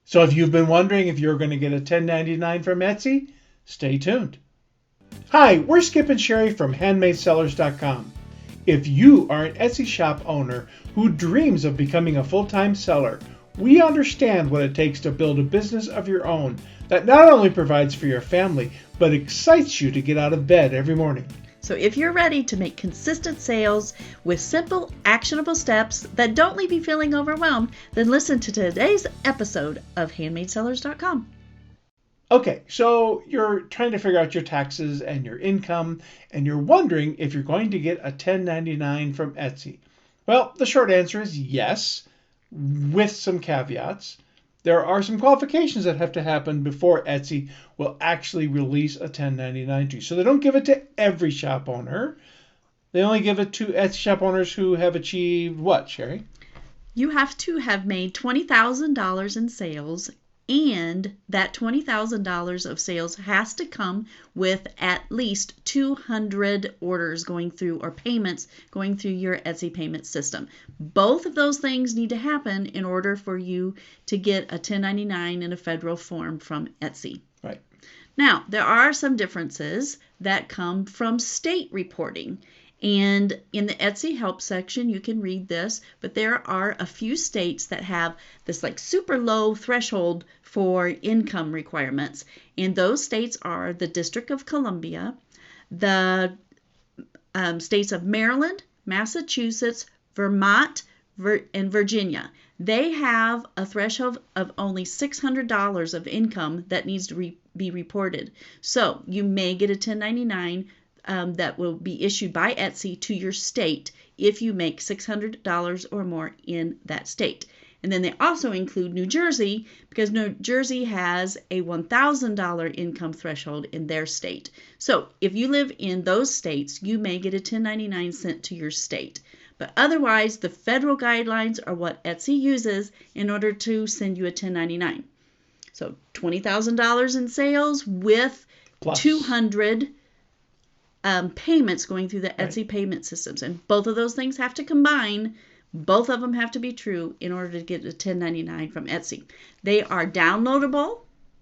So if you've been wondering if you're going to get a 1099 from Etsy, stay tuned. Hi, we're Skip and Sherry from HandmadeSellers.com. If you are an Etsy shop owner who dreams of becoming a full-time seller, we understand what it takes to build a business of your own that not only provides for your family, but excites you to get out of bed every morning. So if you're ready to make consistent sales with simple, actionable steps that don't leave you feeling overwhelmed, then listen to today's episode of HandmadeSellers.com. Okay, so you're trying to figure out your taxes and your income, and you're wondering if you're going to get a 1099 from Etsy. Well, the short answer is yes, with some caveats. There are some qualifications that have to happen before Etsy will actually release a 1099 to you. So they don't give it to every shop owner. They only give it to Etsy shop owners who have achieved what, Sherry? You have to have made $20,000 in sales, and that $20,000 of sales has to come with at least 200 orders going through or payments going through your Etsy payment system. Both of those things need to happen in order for you to get a 1099 in a federal form from Etsy. Right. Now, there are some differences that come from state reporting. And in the Etsy help section, you can read this, but there are a few states that have this like super low threshold for income requirements. And those states are the District of Columbia, the states of Maryland, Massachusetts, Vermont, and Virginia. They have a threshold of only $600 of income that needs to be reported. So you may get a 1099 that will be issued by Etsy to your state if you make $600 or more in that state. And then they also include New Jersey because New Jersey has a $1,000 income threshold in their state. So if you live in those states, you may get a 1099 sent to your state. But otherwise, the federal guidelines are what Etsy uses in order to send you a 1099. So $20,000 in sales with plus 200 payments going through the Etsy payment systems. And both of those things have to combine. Both of them have to be true in order to get a 1099 from Etsy. They are downloadable.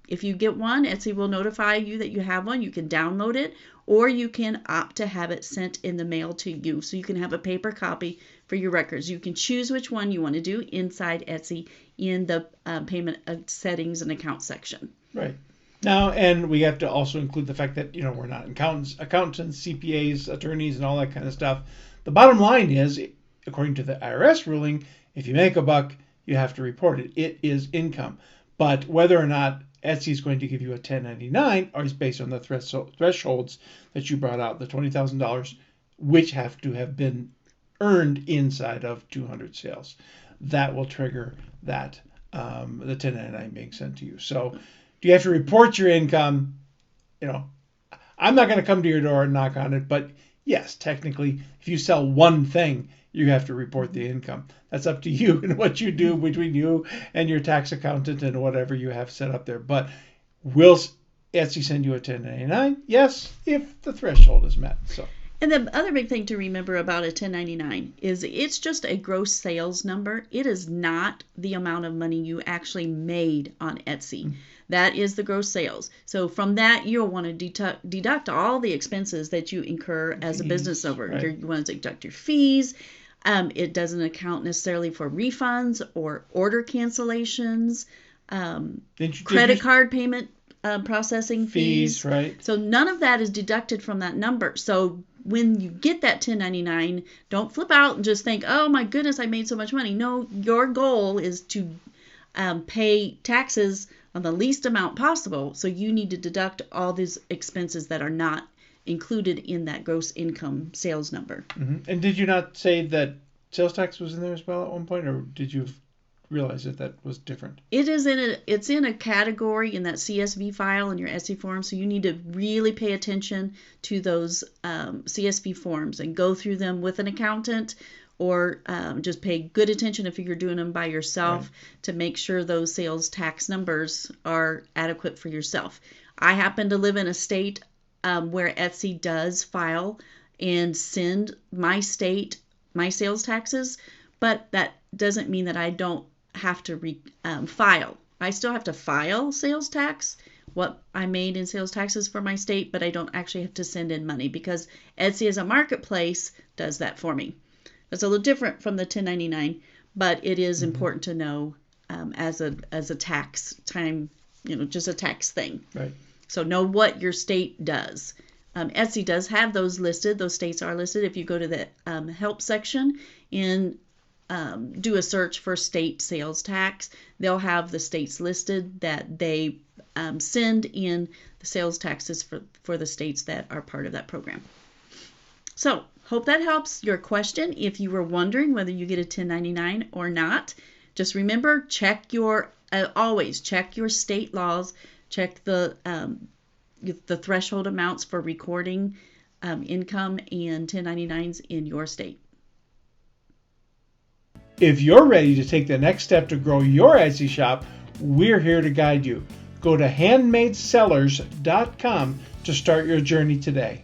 If you get one, Etsy will notify you that you have one. You can download it, or you can opt to have it sent in the mail to you. So you can have a paper copy for your records. You can choose which one you want to do inside Etsy in the payment settings and account section. Right. Now, and we have to also include the fact that, we're not accountants, CPAs, attorneys, and all that kind of stuff. The bottom line is, according to the IRS ruling, if you make a buck, you have to report it. It is income. But whether or not Etsy is going to give you a 1099 is based on the thresholds that you brought out, the $20,000, which have to have been earned inside of 200 sales. That will trigger that, the 1099 being sent to you. So do you have to report your income? I'm not going to come to your door and knock on it, but yes, technically, if you sell one thing, you have to report the income. That's up to you and what you do between you and your tax accountant and whatever you have set up there. But will Etsy send you a 1099? Yes, if the threshold is met. So. And the other big thing to remember about a 1099 is it's just a gross sales number. It is not the amount of money you actually made on Etsy. Mm-hmm. That is the gross sales. So from that, you'll want to deduct all the expenses that you incur as a business owner. Right. You want to deduct your fees. It doesn't account necessarily for refunds or order cancellations, credit card payment processing fees. Right. So none of that is deducted from that number. So when you get that 1099, don't flip out and just think, oh my goodness, I made so much money. No, your goal is to pay taxes on the least amount possible. So you need to deduct all these expenses that are not included in that gross income sales number. Mm-hmm. And did you not say that sales tax was in there as well at one point, or did you realize that was different? It's in a category in that CSV file in your Etsy form, so you need to really pay attention to those CSV forms and go through them with an accountant, or just pay good attention if you're doing them by yourself to make sure those sales tax numbers are adequate for yourself. I happen to live in a state where Etsy does file and send my state my sales taxes, but that doesn't mean that I don't have to file I still have to file sales tax, what I made in sales taxes for my state, but I don't actually have to send in money because Etsy as a marketplace does that for me. It's a little different from the 1099, but it is important to know as a tax time, just a tax thing. Right. So know what your state does. Etsy does have those listed. Those states are listed. If you go to the help section and do a search for state sales tax, they'll have the states listed that they send in the sales taxes for the states that are part of that program. So hope that helps your question. If you were wondering whether you get a 1099 or not, just remember, always check your state laws, check the threshold amounts for recording income and 1099s in your state. If you're ready to take the next step to grow your Etsy shop, we're here to guide you. Go to handmadesellers.com to start your journey today.